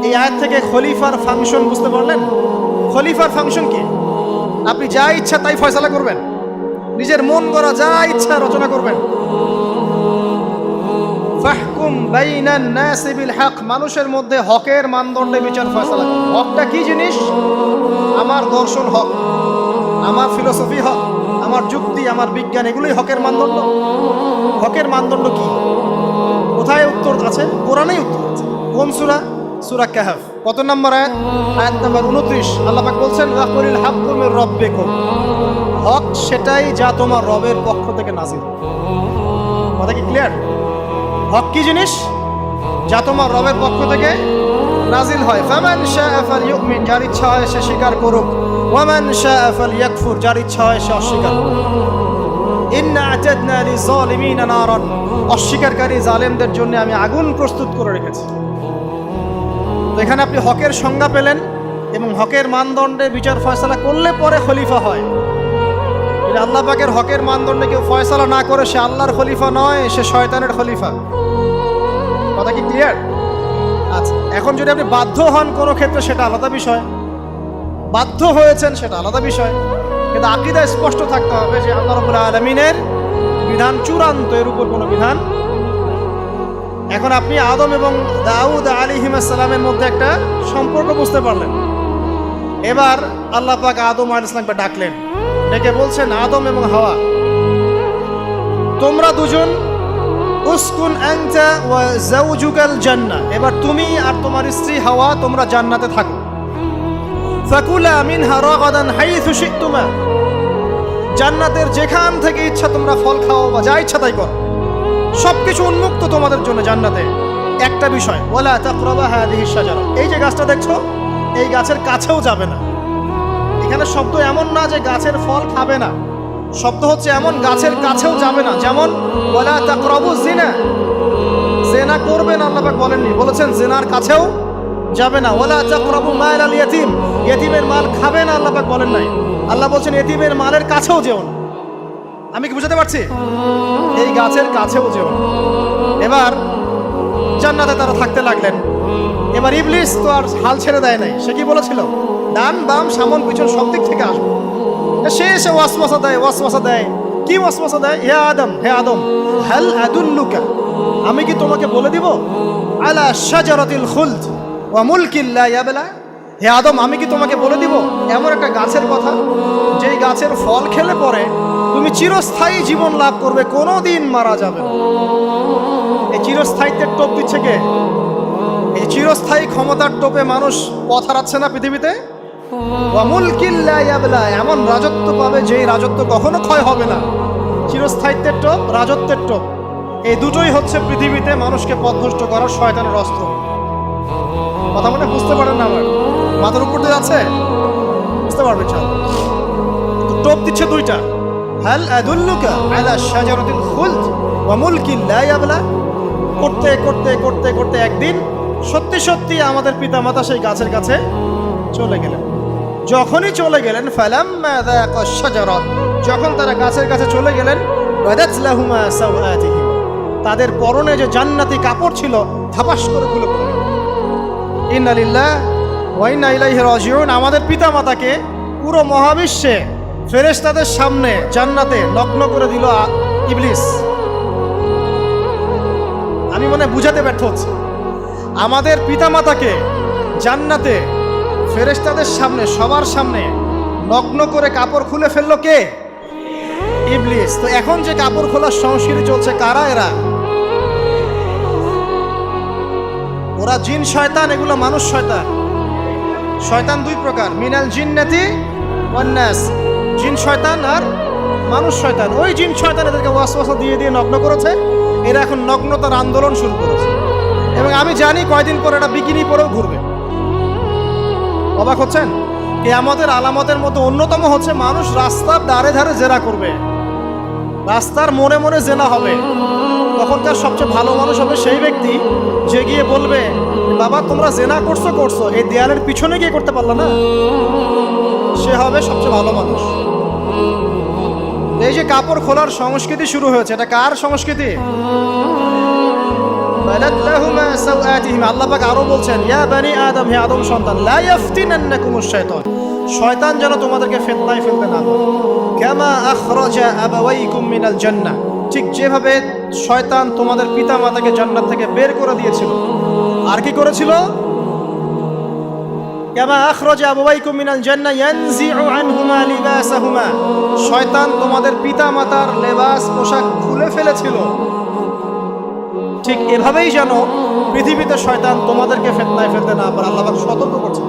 এই আয়াত থেকে খলিফার ফাংশন বুঝতে পারলেন? খলিফার ফাংশন কি? আপনি যা ইচ্ছা তাই ফয়সালা করবেন, নিজের মন গড়া যা ইচ্ছা রচনা করবেন। ফাহকুম বাইনান নাসি বিল হক, মানুষের মধ্যে হকের মানদণ্ডে বিচার ফয়সালা করুন। হকটা কি জিনিস? আমার দর্শন হক, আমার ফিলোসফি হক, আমার যুক্তি, আমার বিজ্ঞান, এগুলোই হকের মানদণ্ড। হকের মানদণ্ড কি? কোথায় উত্তর আছে? কোরআনেই উত্তর আছে। কোন সূরা? সূরা কাহফ। কত নম্বর আয়াত? আয়াত নম্বর 29। আল্লাহ পাক বলছেন ওয়াকুলিল হাক্কু মির রাব্বিকুম, হক সেটাই যা তোমার রবের পক্ষ থেকে নাজিল। কথা কি ক্লিয়ার? হক কি জিনিস? যা তোমার রবের পক্ষ থেকে নাজিল হয়। ফামান শাআ ফালইউমিন, যার ইচ্ছা হয় সে স্বীকার করুক। ওয়ামান শাআ ফালইয়াকফুর, যার ইচ্ছা হয় সে অস্বীকার করুক। ইন্না আ'তাদনা লিযালিমিনা নারান, অস্বীকারী জালেমদের জন্য আমি আগুন প্রস্তুত করে রেখেছি। তো এখানে আপনি হকের সংজ্ঞা পেলেন এবং হকের মানদণ্ডে বিচার ফয়সালা করলে পরে খলিফা হয়। যদি আল্লাহ পাকের হকের মানদণ্ডে কেউ ফয়সালা না করে সে আল্লাহর খলিফা নয়, সে শয়তানের খলিফা। কথা কি ক্লিয়ার? আচ্ছা, এখন যদি আপনি বাধ্য হন কোনো ক্ষেত্রে সেটা আলাদা বিষয়, বাধ্য হয়েছেন সেটা আলাদা বিষয়, কিন্তু আকীদা স্পষ্ট থাকতে হবে যে আল্লাহ রাব্বুল আলামিনের বিধান চূড়ান্ত, এর উপর কোনো বিধান। এখন আপনি আদম এবং দাউদ আলাইহিস সালামের মধ্যে একটা সম্পর্ক বুঝতে পারলেন। এবার আল্লাহ পাক আদম আলাইহিস সালামকে ডাকলেন, ডেকে বলছেন আদম এবং হাওয়া, তোমরা দুজন উসকুন আনতা ওয়া যাওজুকাল জান্নাহ, এবার তুমি আর তোমার স্ত্রী হাওয়া তোমরা জান্নাতে থাকো। ফাকুলা মিনহা রাগাদান হাইথু শি'তুমা, জান্নাতের যেখান থেকে ইচ্ছা তোমরা ফল খাও বা যা ইচ্ছা তাই করো, সবকিছু উন্মুক্ত তোমাদের জন্য জান্নাতে। একটা বিষয়, ওয়ালা তাকরাবা হাযিহিশ শাজারা, এই যে গাছটা দেখছো এই গাছের কাছেও যাবে না। এখানে শব্দ এমন না যে গাছের ফল খাবে না, শব্দ হচ্ছে এমন গাছের কাছেও যাবে না। যেমন ওয়ালা তাকরাবু জিনা, জিনা করবে না আল্লাহ পাক বলেননি, বলেছেন জিনার কাছেও যাবে না। ওয়ালা তাকরাবু মাল আল ইয়াতীম, ইয়াতীমের মাল খাবে না আল্লাহ পাক বলেন নাই, আল্লাহ বলছেন ইয়াতীমের মালের কাছেও যেও না। আমি কি বুঝাতে পারছি? এই গাছের কাছেও যেও না। এবার জান্নাতে তারা থাকতে লাগলেন। এবার ইবলিস তো আর হাল ছেড়ে দেয় নাই, সে কি বলেছিল? ডান বাম সামন পিছন সব দিক থেকে আসবে। সে এসে ওয়াসওয়াসা দেয়। কি ওয়াসওয়াসা দেয়? হে আদম, হে আদম, হাল আদুল্লুকা, আমি কি তোমাকে বলে দিব আলা শাজারাতিল খুলদ ওয়া মুলকিন লা ইয়াবলা, হে আদম আমি কি তোমাকে বলে দিব এমন একটা গাছের কথা যেই গাছের ফল খেলে পরে তুমি চিরস্থায়ী জীবন লাভ করবে, কোনোদিন মারা যাবে না। এই চিরস্থায়িত্বের টোপ দিচ্ছে কে? এই চিরস্থায়ী ক্ষমতার টোপে মানুষ পথ হারাচ্ছে না পৃথিবীতে। ওয়া মুলকিন লা ইয়াবলা, এমন রাজত্ব পাবে যেই রাজত্ব কখনো ক্ষয় হবে না। চিরস্থায়িত্বের টোপ, রাজত্বের টোপ, এই দুটোই হচ্ছে পৃথিবীতে মানুষকে পথভ্রষ্ট করার শয়তানের অস্ত্র। কথা মনে বুঝতে পারেন না? আমার মাথার উপর দিয়ে আছে, বুঝতে পারবেন। তো টোপ দিচ্ছে দুইটা, হাল আদুল্লুকা আলা শাজারাতিল খুলদ ওয়া মুলকিন লা ইয়াবলা। করতে করতে করতে করতে একদিন সত্যি সত্যি আমাদের পিতামাতা সেই গাছের কাছে চলে গেলেন। যখনই চলে গেলেন, ফালাম্মা যাকাশ শাজারা, যখন তারা গাছের কাছে চলে গেলেন, বাদাত লাহুমা সাওআতিহিম, তাদের পরনে যে জান্নাতি কাপড় ছিল ধাপাস করে খুলে পড়ে গেল। ইন্না লিল্লাহি ওয়া ইন্না ইলাইহি রাজিউন, আমাদের পিতামাতাকে পুরো মহাবিশ্বে ফেরেশতাদের সামনে জান্নাতে নগ্ন করে দিল ইবলিস। আমি মনে বুঝাতে ব্যর্থ হচ্ছি, আমাদের পিতামাতাকে জান্নাতে ফেরেশতাদের সামনে, সবার সামনে নগ্ন করে কাপড় খুলে ফেললো কে? ইবলিস। তো এখন যে কাপড় খোলার সংস্কৃতি চলছে, কারা এরা? ওরা জিন শয়তান, এগুলো মানুষ শয়তান। শয়তান দুই প্রকার, মিনাল জিন্নাতি ওয়ান নাস, জিন শয়তান আর মানুষ শয়তান। ওই জিন শয়তান এদেরকে ওয়াসওয়াসা দিয়ে দিয়ে নগ্ন করেছে, এরা এখন নগ্নতার আন্দোলন শুরু করেছে এবং আমি জানি কয়দিন পর এটা বিকিনি পরেও ঘুরবে। অবাক হচ্ছেন? কিয়ামতের আলামতের মধ্যে অন্যতম হচ্ছে মানুষ রাস্তার ধারে ধারে জেনা করবে, রাস্তার মোড়ে মোড়ে জেনা হবে। তখনকার সবচেয়ে ভালো মানুষ হবে সেই ব্যক্তি যে গিয়ে বলবে, বাবা তোমরা জেনা করছো, এই দেয়ালের পিছনে গিয়ে করতে পারলো না, সে হবে সবচেয়ে ভালো মানুষ। এই যে কাপড় খোলার সংস্কৃতি শুরু হয়েছে, এটা কার সংস্কৃতি? বাদাত লাহুমা সাওআতিহিমা। আল্লাহ পাক আরো বলছেন, ইয়া বানি আদম, হে আদম সন্তান, লা ইয়াফতিনান্নাকুমুশ শাইতান, শয়তান যেন তোমাদেরকে ফিতনায় ফেলতে না পারে। কামা আখরাজা আবাওয়াইকুম মিনাল জান্নাহ, ঠিক যেভাবে শয়তান তোমাদের পিতা মাতাকে জান্নাত থেকে বের করে দিয়েছিল, আর কি করেছিল? কামা আখরাজা আবাওয়াইকুম মিনাল জান্নাহ ইয়ানজিউ আনহুমা লিবাসাহুমা, শয়তান তোমাদের পিতা মাতার লেবাস পোশাক খুলে ফেলেছিল, ঠিক এভাবেই যেন পৃথিবীতে শয়তান তোমাদেরকে ফিতনায় ফেলতে না পারে। আল্লাহ পাক সতর্ক করছেন।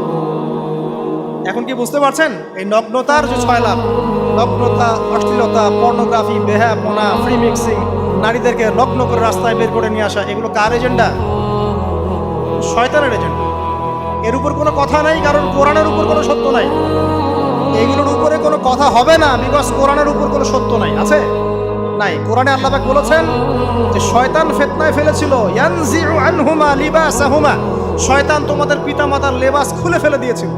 এখন কি বুঝতে পারছেন এই নগ্নতার যে 6 লাভ? নগ্নতা, অশ্লীলতা, পর্নোগ্রাফি, বেহায়াপনা, ফ্রি মিক্সিং, নারীদেরকে নগ্ন করে রাস্তায় বের করে নিয়ে আসা, এগুলো কার এজেন্ডা? শয়তানের এজেন্ডা। এর উপর কোনো কথা নাই, কারণ কোরআনের উপর কোনো সত্য নাই। এগুলোর উপরে কোনো কথা হবে না, বিকজ কোরআনের উপর কোনো সত্য নাই। আছে? নাই। কোরআনে আল্লাহ পাক বলেছেন যে শয়তান ফিতনায় ফেলেছিল, ইয়ানজিউ আনহুমা লিবাসাহুমা, শয়তান তোমাদের পিতামাতার লেবাস খুলে ফেলে দিয়েছিল।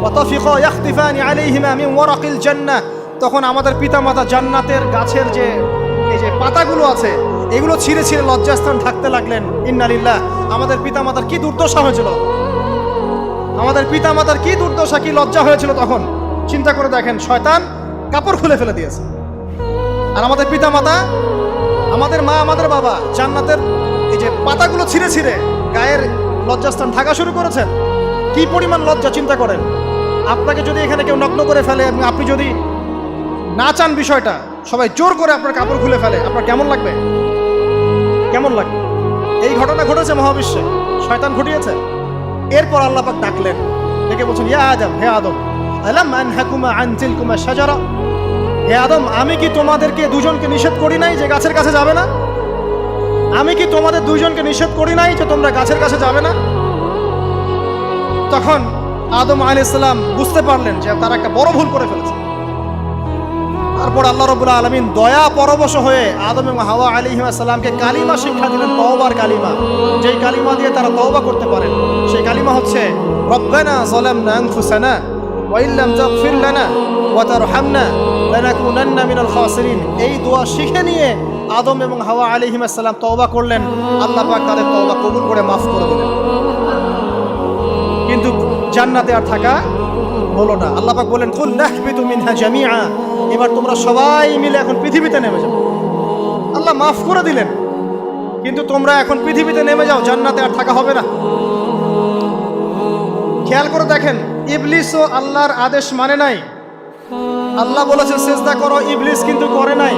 ওয়াতাফিকা ইয়াখতিফানি আলাইহিমা মিন ওয়ারাকিল জান্নাহ, তখন আমাদের পিতামাতা জান্নাতের গাছের যে এই যে পাতাগুলো আছে এগুলো ছিঁড়ে ছিঁড়ে লজ্জাস্থান ঢাকতে লাগলেন। ইন্নালিল্লাহ। আমাদের পিতামাতার কি দুর্দশা হয়েছিল, আমাদের পিতামাতার কি দুর্দশা, কি লজ্জা হয়েছিল তখন। চিন্তা করে দেখেন, শয়তান কাপড় খুলে ফেলে দিয়েছে। আর আমাদের পিতামাতা, আমাদের মা, আমাদের বাবা জান্নাতের এই যে পাতাগুলো ছিঁড়ে ছিঁড়ে গায়ের লজ্জাস্থান ঢাকা শুরু করেছেন। কি পরিমাণ লজ্জা চিন্তা করেন। আপনাকে যদি এখানে কেউ নগ্ন করে ফেলে এবং আপনি যদি না চান বিষয়টা, সবাই জোর করে আপনার কাপড় খুলে ফেলে, আপনার কেমন লাগবে? কেমন লাগবে? এই ঘটনা ঘটেছে মহাবিশ্বে, শয়তান ঘটিয়েছে। এরপর আল্লাহ পাক ডাকলেন, ডেকে বলছেন, ইয়া আদম, হে আদম, আলাম আনহাকুমা আন তিলকুমা শাজারা, হে আদম, আমি কি তোমাদেরকে দুজনকে নিষেধ করি নাই যে গাছের কাছে যাবে না? আমি কি তোমাদের দুইজনকে নিষেধ করি নাই যে তোমরা গাছের কাছে যাবে না? তখন আদম আলাইহিস সালাম বুঝতে পারলেন যে তারা একটা বড় ভুল করে ফেলেছে। তারপর আল্লাহ রাব্বুল আলামিন দয়া পরবশ হয়ে আদম এবং হাওয়া আলাইহিস সালামকে কালিমা শিক্ষা দিলেন, তওবার কালিমা, যেই কালিমা দিয়ে তারা তওবা করতে পারেন। সেই কালিমা হচ্ছে রব্বানা যালামনা আনফুসানা ওয়া ইল্লাম তাগফির লানা ওয়া তারহামনা লানাকুনান্না মিনাল খাসিরিন। এই দোয়া শিখে নিয়ে আদম এবং হাওয়া আলাইহিস সালাম তওবা করলেন। আল্লাহ পাক তাদের তওবা কবুল করে মাফ করে দিলেন। কিন্তু জান্নাতে আর থাকা হলো না। আল্লাহ পাক বলেন, কুল নাহবিতু মিনহা জামিআ, এবার তোমরা সবাই মিলে এখন পৃথিবীতে নেমে যাও। আল্লাহ মাফ করে দিলেন, কিন্তু তোমরা এখন পৃথিবীতে নেমে যাও, জান্নাতে আর থাকা হবে না। খেয়াল করে দেখেন, ইবলিসও আল্লাহর আদেশ মানে নাই। আল্লাহ বলেছেন সিজদা করো, ইবলিস কিন্তু করে নাই।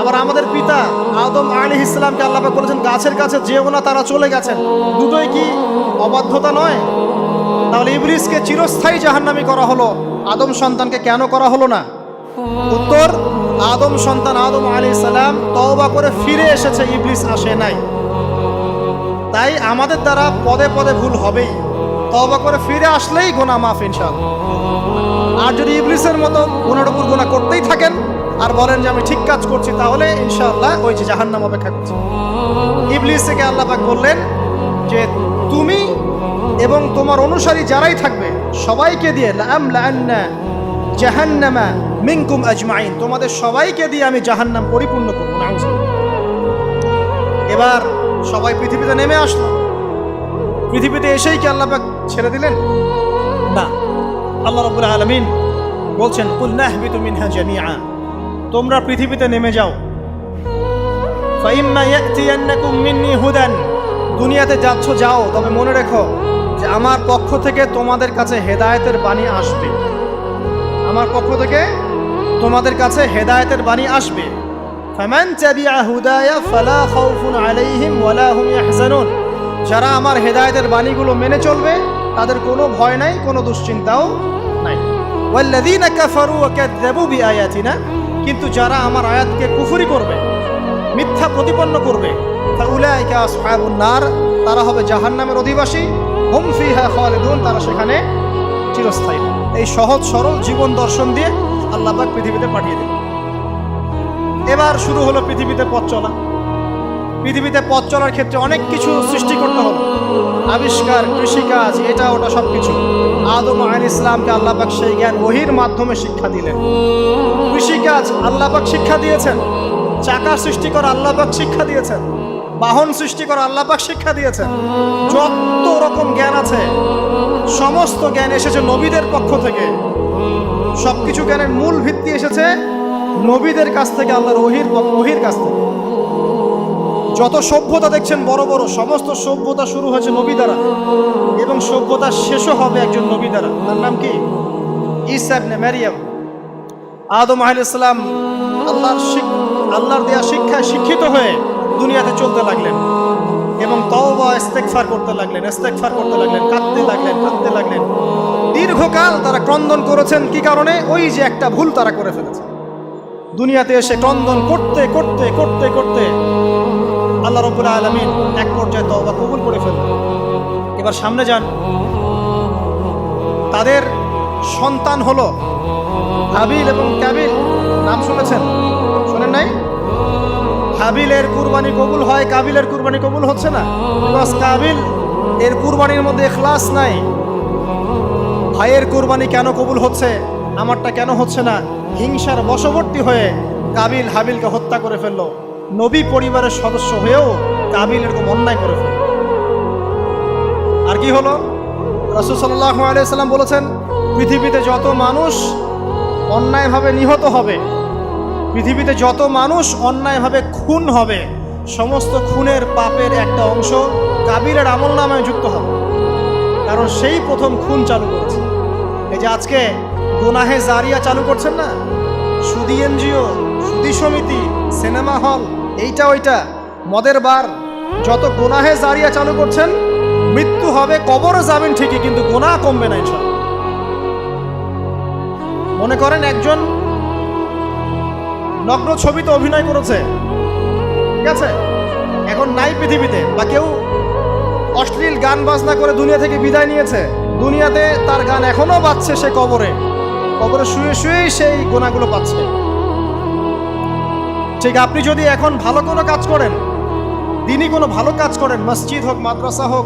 আবার আমাদের পিতা আদম আলাইহিস সালামকে আল্লাহ পাক বলেছেন গাছের কাছে যেও না, তারা চলে গেছেন। দুটোই কি অবাধ্যতা নয়? তাহলে ইবলিসকে চিরস্থায়ী জাহান্নামী করা হলো, আদম সন্তানকে কেন করা হলো না? উত্তর, আদম সন্তান আদম আলাইহিস সালাম তওবা করে ফিরে এসেছে, ইবলিস আসে নাই। তাই আমাদের দ্বারা পদে পদে ভুল হবেই, তওবা করে ফিরে আসলেই গুনাহ মাফ ইনশাআল্লাহ। আর যদি ইবলিসের মতো গুনার উপর গুনাহ করতেই থাকেন আর বলেন যে আমি ঠিক কাজ করছি, তাহলে ইনশাআল্লাহ ওই যে জাহান্নাম অপেক্ষা করছে। ইবলিসকে আল্লাহ পাক বললেন যে তুমি এবং তোমার অনুসারী যারাই থাকবে সবাইকে দিয়ে লাআমলাআন্না জাহান্নামা মিনকুম আজমাইন, তোমাদের সবাইকে দিয়ে আমি জাহান্নাম পরিপূর্ণ করব। নাউযুবিল্লাহ। এবার সবাই পৃথিবীতে নেমে আসলো। পৃথিবীতে এসেই কি আল্লাহ পাক ছেড়ে দিলেন? না। আল্লাহ রাব্বুল আলামিন বলছেন, কুল নাহবিতু মিনহা জামিআ, তোমরা পৃথিবীতে নেমে যাও। ফাইম্মা ইয়াতিয়ান্নাকুম মিন্নি হুদান, দুনিয়াতে যাচ্ছ যাও, তবে মনে রেখো যে আমার পক্ষ থেকে তোমাদের কাছে হেদায়েতের বাণী আসবে। আমার পক্ষ থেকে তোমাদের কাছে হেদায়েতের বাণী আসবে। ফামান তাবিআ হুদায়া ফালা খাউফুন আলাইহিম ওয়ালা হুম ইয়াহজানুন, যারা আমার হেদায়েতের বাণীগুলো মেনে চলবে তাদের কোনো ভয় নাই, কোনো দুশ্চিন্তাও নাই। ওয়াল্লাযীনা কাফারু ওয়া কাযযাবু বিআয়াতিনা, কিন্তু যারা আমার আয়াতকে কুফরি করবে, মিথ্যা প্রতিপন্ন করবে, ফাউলাইকা আসহাবুন নার, তারা হবে জাহান্নামের অধিবাসী। হুম ফিহা খালিদুন, তারা সেখানে চিরস্থায়ী। এই সহজ সরল জীবন দর্শন দিয়ে আল্লাহ পাক পৃথিবীতে পাঠিয়ে দিলেন। এবার শুরু হলো পৃথিবীতে পথ চলা। পৃথিবীতে পথ চলার ক্ষেত্রে অনেক কিছু সৃষ্টি করতে হলো, আবিষ্কার, কৃষিকাজ, এটা ওটা সব কিছু। আদম আলাইহিস সালামকে আল্লাহ পাক সেই জ্ঞান ওহীর মাধ্যমে শিক্ষা দিলেন। কৃষিকাজ আল্লাহ পাক শিক্ষা দিয়েছেন, চাকা সৃষ্টি করা আল্লাহ পাক শিক্ষা দিয়েছেন। বাহন সৃষ্টি করা আল্লাহ পাক শিক্ষা দিয়েছেন। যত রকম জ্ঞান আছে সমস্ত জ্ঞান এসেছে নবীদের পক্ষ থেকে। সবকিছু জ্ঞানের মূল ভিত্তি এসেছে নবীদের কাছ থেকে, আল্লাহর ওহির কাছ থেকে। যত সভ্যতা দেখছেন বড় বড় সমস্ত সভ্যতা শুরু হয়েছে নবী দ্বারা, এবং সভ্যতা শেষও হবে একজন নবী দ্বারা। তার নাম কি? ঈসা ইবনে মারইয়াম। আদম আলাইহিস সালাম আল্লাহর দেয়া শিক্ষায় শিক্ষিত হয়ে দুনিয়াতে চলতে লাগলেন এবং তওবা ইস্তেগফার করতে লাগলেন, কাঁদতে লাগলেন। দীর্ঘকাল তারা ক্রন্দন করেছেন। কি কারণে? ওই যে একটা ভুল তারা করে ফেলেছে। দুনিয়াতে এসে ক্রন্দন করতে আল্লাহ রাব্বুল আলামিন এক পর্যায়ে তওবা কবুল করে ফেললেন। এবার সামনে যান। তাদের সন্তান হলো হাবিল এবং কাবিল। নাম শুনেছেন? শোনেন নাই? হাবিলের কুরবানি কবুল হয়, কাবিলের কুরবানি কবুল হচ্ছে না। বিকজ কাবিল এর কুরবানির মধ্যে ইখলাস নাই। ভাইয়ের কুরবানি কেন কবুল হচ্ছে, আমারটা কেন হচ্ছে না? হিংসার বশবর্তী হয়ে কাবিল হাবিলকে হত্যা করে ফেললো। নবী পরিবারের সদস্য হয়েও কাবিল এরকম অন্যায় করে ফেলল। আর কি হলো? রাসূল সাল্লাল্লাহু আলাইহি ওয়াসাল্লাম বলেছেন, পৃথিবীতে যত মানুষ অন্যায়ভাবে নিহত হবে, পৃথিবীতে যত মানুষ অন্যায়ভাবে খুন হবে, সমস্ত খুনের পাপের একটা অংশ কাবিলের আমলনামায় যুক্ত হবে। কারণ সেই প্রথম খুন চালু করেছে। এই যে আজকে গুনাহে জারিয়া চালু করছেন না, সুদী এনজিও, সুদী সমিতি, সিনেমা হল, এইটা ওইটা, মদের বার, যত গুনাহে জারিয়া চালু করছেন, মৃত্যু হবে, কবরে যাবেন ঠিকই, কিন্তু গুনাহ কমবে না ইনশাআল্লাহ। মনে করেন একজন নগ্ন ছবিতে অভিনয় করেছে, ঠিক আছে, এখন নাই পৃথিবীতে, বা কেউ অশ্লীল গান বাজনা করে দুনিয়া থেকে বিদায় নিয়েছে, দুনিয়াতে তার গান এখনো বাজছে, সে কবরে শুয়ে শুয়েই সেই গুনাহগুলো পাচ্ছে। ঠিক আপনি যদি এখন ভালো কোনো কাজ করেন, দিনই কোনো ভালো কাজ করেন, মসজিদ হোক, মাদ্রাসা হোক,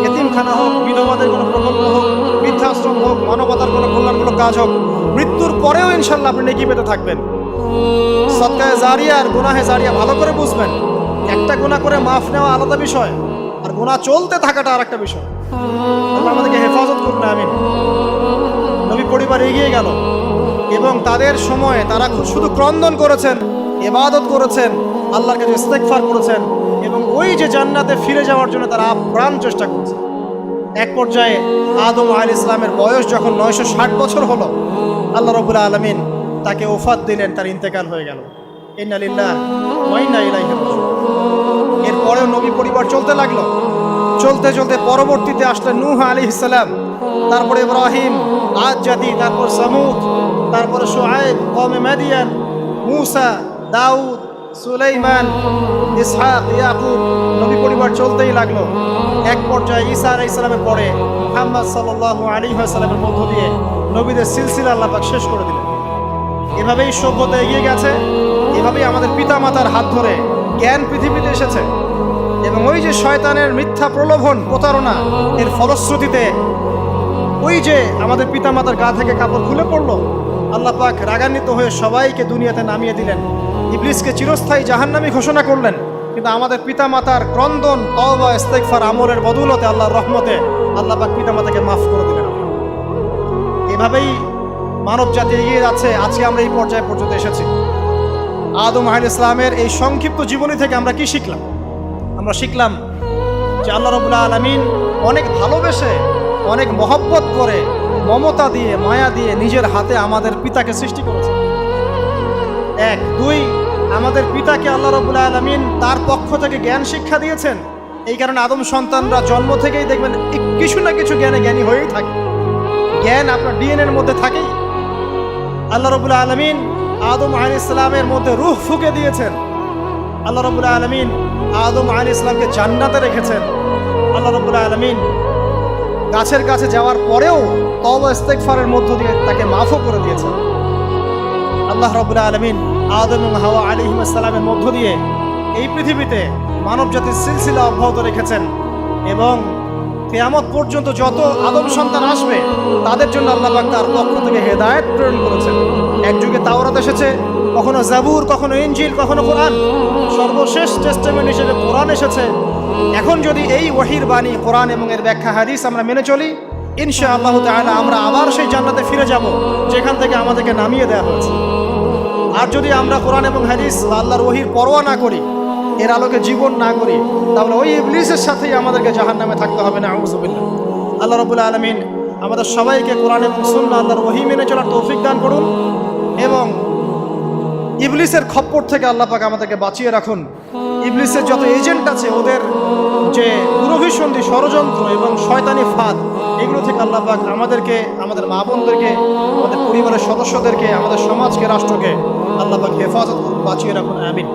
এতিমখানা হোক, বিধবাদের কোনো প্রকল্প হোক, বৃদ্ধাশ্রম হোক, মানবতার কোনো কল্যাণমূলক কাজ হোক, মৃত্যুর পরেও ইনশাল্লাহ আপনি নেকি পেতে থাকবেন। সদকায়ে জারিয়া আর গুনাহে জারিয়া ভালো করে বুঝবেন। একটা গুনাহ করে মাফ নেওয়া আলাদা বিষয়, আর গুনাহ চলতে থাকাটা আর একটা বিষয়। আল্লাহ আমাদেরকে হেফাজত করুন, আমিন। নবী পরিবার এগিয়ে গেল এবং তাদের সময়ে তারা শুধু ক্রন্দন করেছেন, ইবাদত করেছেন, আল্লাহর কাছে ইস্তেগফার করেছেন, এবং ওই যে জান্নাতে ফিরে যাওয়ার জন্য তারা আপ্রাণ চেষ্টা করেছে। এক পর্যায়ে আদম আলাইহিস সালামের বয়স যখন 960 বছর হলো, আল্লাহ রাব্বুল আলামিন তাকে ওফাত দিলেন, তার ইন্তেকাল হয়ে গেল। ইন্না লিল্লাহি ওয়া ইন্না ইলাইহি রাজিউন। এরপরেও নবী পরিবার চলতে লাগলো। চলতে পরবর্তীতে আসলেন নূহ আলাইহিস সালাম, তারপরে ইব্রাহিম, আদ জাতি, তারপর সামুদ, তারপরে শুআয়ব, কওমে মাদিয়ান, মূসা, দাউদ, সুলাইমান, ইসহাক, ইয়াকুব। নবী পরিবার চলতেই লাগলো। এক পর্যায়ে ঈসা আলাইহিস সালামের পরে মুহাম্মদ সাল্লাল্লাহু আলাইহি ওয়াসাল্লামের মধ্য দিয়ে নবীদের সিলসিলা আল্লাহ পাক শেষ করে দিলেন। এভাবেই সভ্যতা এগিয়ে গেছে, এভাবেই আমাদের পিতামাতার হাত ধরে জ্ঞান পৃথিবীতে এসেছে। এবং ওই যে শয়তানের মিথ্যা প্রলোভন, প্রতারণা, এর ফলশ্রুতিতে ওই যে আমাদের পিতামাতার গা থেকে কাপড় খুলে পড়লো, আল্লাহ পাক রাগান্বিত হয়ে সবাইকে দুনিয়াতে নামিয়ে দিলেন। ইবলিসকে চিরস্থায়ী জাহান্নামী ঘোষণা করলেন। কিন্তু আমাদের পিতামাতার ক্রন্দন, তওবা, ইস্তেগফার, আমলের বদৌলতে, আল্লাহর রহমতে আল্লাহ পাক পিতামাতাকে মাফ করে দিলেন। এভাবেই মানব জাতি এগিয়ে যাচ্ছে। আজকে আমরা এই পর্যায়ে পর্যন্ত এসেছি। আদম আলাইহিস সালামের এই সংক্ষিপ্ত জীবনী থেকে আমরা কি শিখলাম? আমরা শিখলাম যে আল্লাহ রাব্বুল আলামিন অনেক ভালোবেসে, অনেক মহব্বত করে, মমতা দিয়ে, মায়া দিয়ে নিজের হাতে আমাদের পিতাকে সৃষ্টি করেছেন। এক, দুই, আমাদের পিতাকে আল্লাহ রাব্বুল আলামিন তার পক্ষ থেকে জ্ঞান শিক্ষা দিয়েছেন। এই কারণে আদম সন্তানরা জন্ম থেকেই দেখবেন কিছু না কিছু জ্ঞানী হয়েই থাকে। জ্ঞান আপনার ডিএনএর মধ্যে থাকেই। আল্লাহ রাব্বুল আলামিন আদম আলাইহিস সালামের মধ্যে রূহ ফুঁকে দিয়েছেন। আল্লাহ রাব্বুল আলামিন আদম আলাইহিস সালামকে জান্নাতে রেখেছেন। আল্লাহ রাব্বুল আলামিন গাছের কাছে যাওয়ার পরেও তওবা ইস্তেগফারের মধ্য দিয়ে তাকে মাফও করে দিয়েছেন। আল্লাহ রাব্বুল আলামিন আদম এবং হাওয়া আলাইহিস সালামের মধ্য দিয়ে এই পৃথিবীতে মানব জাতির সিলসিলা অব্যাহত রেখেছেন এবং কিয়ামত পর্যন্ত যত আদম সন্তান আসবে তাদের জন্য আল্লাহ পাক তার পক্ষ থেকে হেদায়েত প্রেরণ করেছেন। এক যুগে তাওরাত এসেছে, কখনো জাবুর, কখনো ইনজিল, কখনো কোরআন, সর্বশেষ টেস্টামেন্ট হিসেবে কোরআন এসেছে। এখন যদি এই ওহীর বাণী কোরআন এবং এর ব্যাখ্যা হাদিস আমরা মেনে চলি, ইনশাআল্লাহ তাআলা আমরা আবার সেই জান্নাতে ফিরে যাব যেখান থেকে আমাদেরকে নামিয়ে দেওয়া হয়েছে। আর যদি আমরা কোরআন এবং হাদিস বা আল্লাহর ওহীর পরোয়া না করি, এর আলোকে জীবন না করি, তাহলে ওই ইবলিসের সাথেই আমাদেরকে জাহান্নামে থাকতে হবে। নাউযুবিল্লাহ। আল্লাহ রাব্বুল আলামিন আমাদের সবাইকে কোরআন এবং সুন্নাহ আল্লাহর ওহী মেনে চলার তৌফিক দান করুন এবং ইবলিসের খপ্পর থেকে আল্লাহ পাক আমাদেরকে বাঁচিয়ে রাখুন। ইবলিসের যত এজেন্ট আছে, ওদের যে দুরভিসন্ধি, ষড়যন্ত্র এবং শয়তানি ফাঁদ, এগুলো থেকে আল্লাহ পাক আমাদেরকে, আমাদের মা বোনদেরকে, আমাদের পরিবারের সদস্যদেরকে, আমাদের সমাজকে, রাষ্ট্রকে আল্লাহ পাক হেফাজত করুন, বাঁচিয়ে রাখুন। আমিন।